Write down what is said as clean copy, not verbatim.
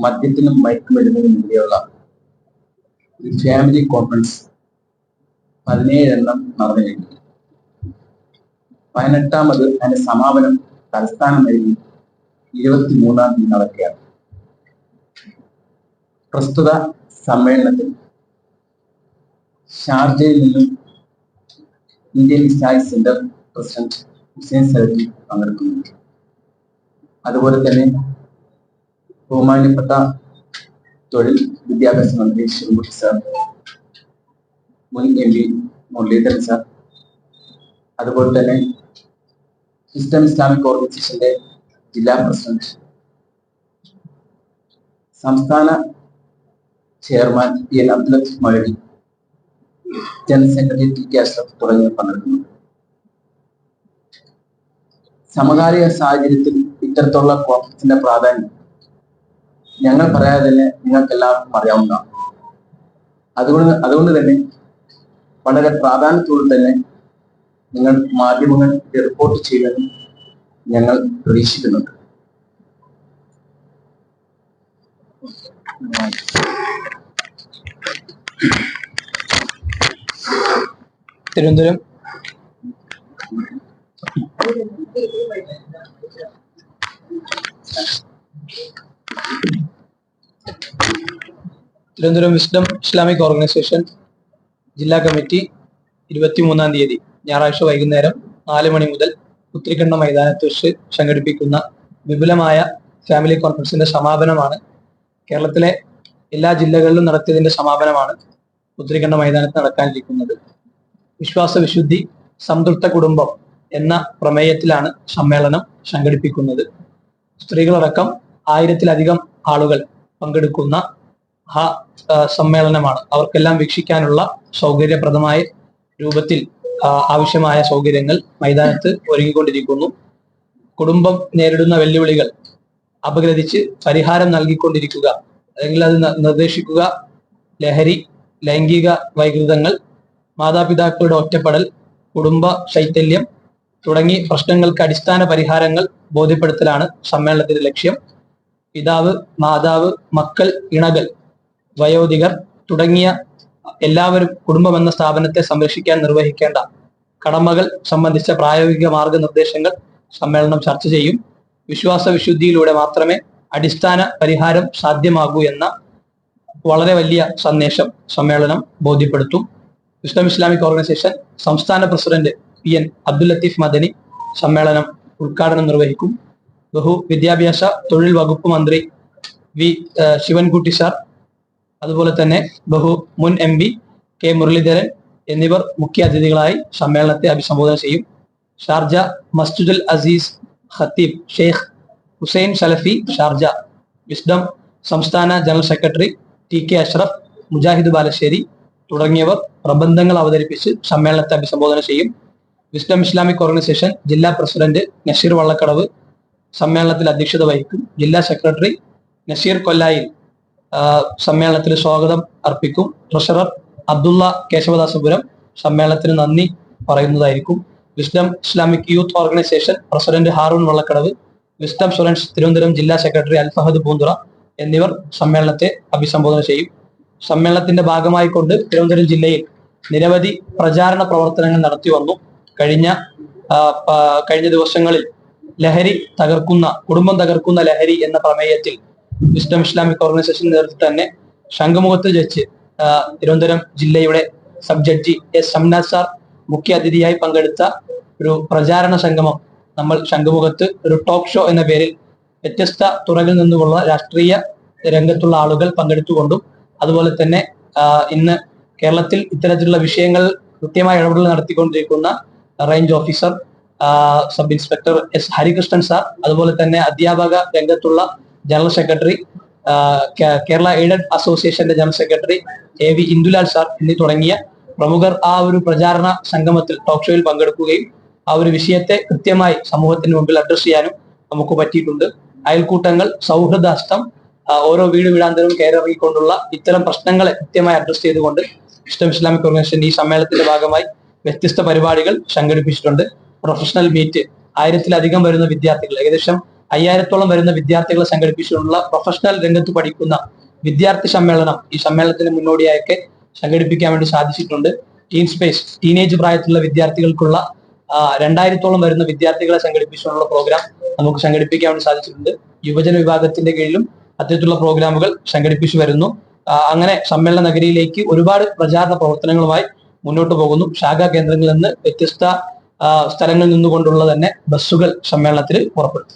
മദ്യത്തിനും മയക്കുമരുന്നിനുമെതിരെയുള്ള ഒരു family conference 17 നടന്നു കഴിഞ്ഞു. 18ാമത് അതിന്റെ സമാപനം തലസ്ഥാനമായി 23 നടക്കുകയാണ്. പ്രസ്തുത സമ്മേളനത്തിൽ ഷാർജയിൽ നിന്നും Indian Islamic centre president Hussain Salafi പങ്കെടുക്കുന്നുണ്ട്. അതുപോലെ തന്നെ ബഹുമാന്യപ്പെട്ട തൊഴിൽ വിദ്യാഭ്യാസ മന്ത്രി ശിവൻകുട്ടി സാർ, മുൻ MP മുരളീധരൻ സാർ, അതുപോലെ തന്നെ സിസ്റ്റം ഇസ്ലാമിക് ഓർഗനൈസേഷന്റെ ജില്ലാ പ്രസിഡന്റ്, സംസ്ഥാന chairman PN Abdul Latheef Moulavi, general secretary TK Ashraf തുടങ്ങിയവർ പങ്കെടുക്കുന്നുണ്ട്. സമകാലിക സാഹചര്യത്തിൽ ഇത്തരത്തിലുള്ള കോൺഫറൻസിന്റെ പ്രാധാന്യം ഞങ്ങൾ പറയാതെ തന്നെ നിങ്ങൾക്ക് എല്ലാവർക്കും അറിയാവുന്നതാണ്. അതുകൊണ്ട് തന്നെ വളരെ പ്രാധാന്യത്തോടെ തന്നെ നിങ്ങൾ മാധ്യമങ്ങൾ റിപ്പോർട്ട് ചെയ്യുമെന്ന് ഞങ്ങൾ പ്രതീക്ഷിക്കുന്നുണ്ട്. തിരുവനന്തപുരം വിസ്ഡം ഇസ്ലാമിക് ഓർഗനൈസേഷൻ ജില്ലാ കമ്മിറ്റി 23-ാം തീയതി ഞായറാഴ്ച വൈകുന്നേരം 4 മണി മുതൽ പുത്രിക്കണ്ണ മൈതാനത്ത് വെച്ച് സംഘടിപ്പിക്കുന്ന വിപുലമായ ഫാമിലി കോൺഫറൻസിന്റെ സമാപനമാണ്. കേരളത്തിലെ എല്ലാ ജില്ലകളിലും നടത്തിയതിന്റെ സമാപനമാണ് പുത്രിക്കണ്ണ മൈതാനത്ത് നടക്കാനിരിക്കുന്നത്. വിശ്വാസ വിശുദ്ധി സംതൃപ്ത കുടുംബം എന്ന പ്രമേയത്തിലാണ് സമ്മേളനം സംഘടിപ്പിക്കുന്നത്. സ്ത്രീകളടക്കം 1000-ലധികം ആളുകൾ പങ്കെടുക്കുന്ന സമ്മേളനമാണ്. അവർക്കെല്ലാം വീക്ഷിക്കാനുള്ള സൗകര്യപ്രദമായ രൂപത്തിൽ ആവശ്യമായ സൗകര്യങ്ങൾ മൈതാനത്ത് ഒരുങ്ങിക്കൊണ്ടിരിക്കുന്നു. കുടുംബം നേരിടുന്ന വെല്ലുവിളികൾ അപഗ്രഥിച്ച് പരിഹാരം നൽകിക്കൊണ്ടിരിക്കുക, അല്ലെങ്കിൽ അത് നിർദ്ദേശിക്കുക, ലഹരി, ലൈംഗിക വൈകൃതങ്ങൾ, മാതാപിതാക്കളുടെ ഒറ്റപ്പെടൽ, കുടുംബ ശൈഥല്യം തുടങ്ങി പ്രശ്നങ്ങൾക്ക് അടിസ്ഥാന പരിഹാരങ്ങൾ ബോധ്യപ്പെടുത്തലാണ് സമ്മേളനത്തിന്റെ ലക്ഷ്യം. പിതാവ്, മാതാവ്, മക്കൾ, ഇണകൾ, വയോധികർ തുടങ്ങിയ എല്ലാവരും കുടുംബം എന്ന സ്ഥാപനത്തെ സംരക്ഷിക്കാൻ നിർവഹിക്കേണ്ട കടമകൾ സംബന്ധിച്ച പ്രായോഗിക മാർഗനിർദ്ദേശങ്ങൾ സമ്മേളനം ചർച്ച ചെയ്യും. വിശ്വാസ വിശുദ്ധിയിലൂടെ മാത്രമേ അടിസ്ഥാന പരിഹാരം സാധ്യമാകൂ എന്ന വളരെ വലിയ സന്ദേശം സമ്മേളനം ബോധ്യപ്പെടുത്തും. വിസ്ഡം ഇസ്ലാമിക് ഓർഗനൈസേഷൻ സംസ്ഥാന പ്രസിഡന്റ് PN അബ്ദുൽ ലത്തീഫ് മദനി സമ്മേളനം ഉദ്ഘാടനം നിർവഹിക്കും. വിദ്യാഭ്യാസ തൊഴിൽ വകുപ്പ് മന്ത്രി ശിവൻകുട്ടി സാർ, അതുപോലെ തന്നെ മുൻ MP K മുരളീധരൻ എന്നിവർ മുഖ്യ അതിഥികളായി സമ്മേളനത്തെ അഭിസംബോധന ചെയ്യും. ഷാർജ മസ്ജിദുൽ അസീസ് ഖത്തീബ് ഷെയ്ഖ് ഹുസൈൻ സലഫി ഷാർജ, വിസ്ഡം സംസ്ഥാന general secretary TK Ashraf, Mujahid Balasseri തുടങ്ങിയവർ പ്രബന്ധങ്ങൾ അവതരിപ്പിച്ച് സമ്മേളനത്തെ അഭിസംബോധന ചെയ്യും. വിസ്ഡം ഇസ്ലാമിക് ഓർഗനൈസേഷൻ ജില്ലാ പ്രസിഡന്റ് നഷീർ വള്ളക്കടവ് സമ്മേളനത്തിൽ അധ്യക്ഷത വഹിക്കും. ജില്ലാ സെക്രട്ടറി നസീർ കൊല്ലായിൽ സമ്മേളനത്തിൽ സ്വാഗതം അർപ്പിക്കും. ട്രഷറർ അബ്ദുള്ള കേശവദാസപുരം സമ്മേളനത്തിന് നന്ദി പറയുന്നതായിരിക്കും. Wisdom Islamic youth organisation president Haroon Vallakkadavu, wisdom students Thiruvananthapuram ജില്ലാ സെക്രട്ടറി അൽഫഹദ് പൂന്തുറ എന്നിവർ സമ്മേളനത്തെ അഭിസംബോധന ചെയ്യും. സമ്മേളനത്തിന്റെ ഭാഗമായിക്കൊണ്ട് തിരുവനന്തപുരം ജില്ലയിൽ നിരവധി പ്രചാരണ പ്രവർത്തനങ്ങൾ നടത്തി വന്നു. കഴിഞ്ഞ ദിവസങ്ങളിൽ കുടുംബം തകർക്കുന്ന ലഹരി എന്ന പ്രമേയത്തിൽ വിസ്ഡം ഇസ്ലാമിക് ഓർഗനൈസേഷൻ നേതൃത്വത്തിൽ തന്നെ ശംഖുമുഖത്ത് വെച്ച് തിരുവനന്തപുരം ജില്ലയുടെ സബ് ജഡ്ജി S സംനാഥ് സാർ മുഖ്യ അതിഥിയായി പങ്കെടുത്ത ഒരു പ്രചാരണ സംഗമം നമ്മൾ ശംഖുമുഖത്ത് ഒരു ടോക്ക് ഷോ എന്ന പേരിൽ വ്യത്യസ്ത തുറകളിൽ നിന്നുമുള്ള രാഷ്ട്രീയ രംഗത്തുള്ള ആളുകൾ പങ്കെടുത്തുകൊണ്ടും, അതുപോലെ തന്നെ ഇന്ന് കേരളത്തിൽ ഇത്തരത്തിലുള്ള വിഷയങ്ങൾ കൃത്യമായ ഇടപെടൽ നടത്തിക്കൊണ്ടിരിക്കുന്ന range officer sub inspector S Harikrishnan sir, അതുപോലെ തന്നെ അധ്യാപക രംഗത്തുള്ള ജനറൽ സെക്രട്ടറി, കേരള എയ്ഡഡ് അസോസിയേഷന്റെ general secretary AV Indulal sir എന്നീ തുടങ്ങിയ പ്രമുഖർ ആ ഒരു പ്രചാരണ സംഗമത്തിൽ ടോക്ക് ഷോയിൽ പങ്കെടുക്കുകയും ആ ഒരു വിഷയത്തെ കൃത്യമായി സമൂഹത്തിന് മുമ്പിൽ അഡ്രസ് ചെയ്യാനും നമുക്ക് പറ്റിയിട്ടുണ്ട്. അയൽക്കൂട്ടങ്ങൾ, സൗഹൃദ ഹസ്തം, ഓരോ വീട് വീടാന്തരവും കയറിറങ്ങിക്കൊണ്ടുള്ള ഇത്തരം പ്രശ്നങ്ങളെ കൃത്യമായി അഡ്രസ് ചെയ്തുകൊണ്ട് വിസ്ഡം ഇസ്ലാമിക് ഓർഗനൈസേഷൻ ഈ സമ്മേളനത്തിന്റെ ഭാഗമായി വ്യത്യസ്ത പരിപാടികൾ സംഘടിപ്പിച്ചിട്ടുണ്ട്. പ്രൊഫഷണൽ മീറ്റ്, 1000-ലധികം വരുന്ന വിദ്യാർത്ഥികൾ, ഏകദേശം 5000-ഓളം വരുന്ന വിദ്യാർത്ഥികളെ സംഘടിപ്പിച്ചുകൊണ്ടുള്ള പ്രൊഫഷണൽ രംഗത്ത് പഠിക്കുന്ന വിദ്യാർത്ഥി സമ്മേളനം ഈ സമ്മേളനത്തിന് മുന്നോടിയായൊക്കെ സംഘടിപ്പിക്കാൻ വേണ്ടി സാധിച്ചിട്ടുണ്ട്. ടീൻ സ്പേസ്, ടീനേജ് പ്രായത്തിലുള്ള വിദ്യാർത്ഥികൾക്കുള്ള 2000-ഓളം വരുന്ന വിദ്യാർത്ഥികളെ സംഘടിപ്പിച്ചുകൊണ്ടുള്ള പ്രോഗ്രാം നമുക്ക് സംഘടിപ്പിക്കാൻ വേണ്ടി സാധിച്ചിട്ടുണ്ട്. യുവജന വിഭാഗത്തിന്റെ കീഴിലും അത്തരത്തിലുള്ള പ്രോഗ്രാമുകൾ സംഘടിപ്പിച്ചു വരുന്നു. അങ്ങനെ സമ്മേളന നഗരിയിലേക്ക് ഒരുപാട് പ്രചാരണ പ്രവർത്തനങ്ങളുമായി മുന്നോട്ട് പോകുന്നു. ശാഖാ കേന്ദ്രങ്ങളിൽ നിന്ന് വ്യത്യസ്ത സ്ഥലങ്ങളിൽ നിന്നുകൊണ്ടുള്ള തന്നെ ബസ്സുകൾ സമ്മേളനത്തിൽ പുറപ്പെടും.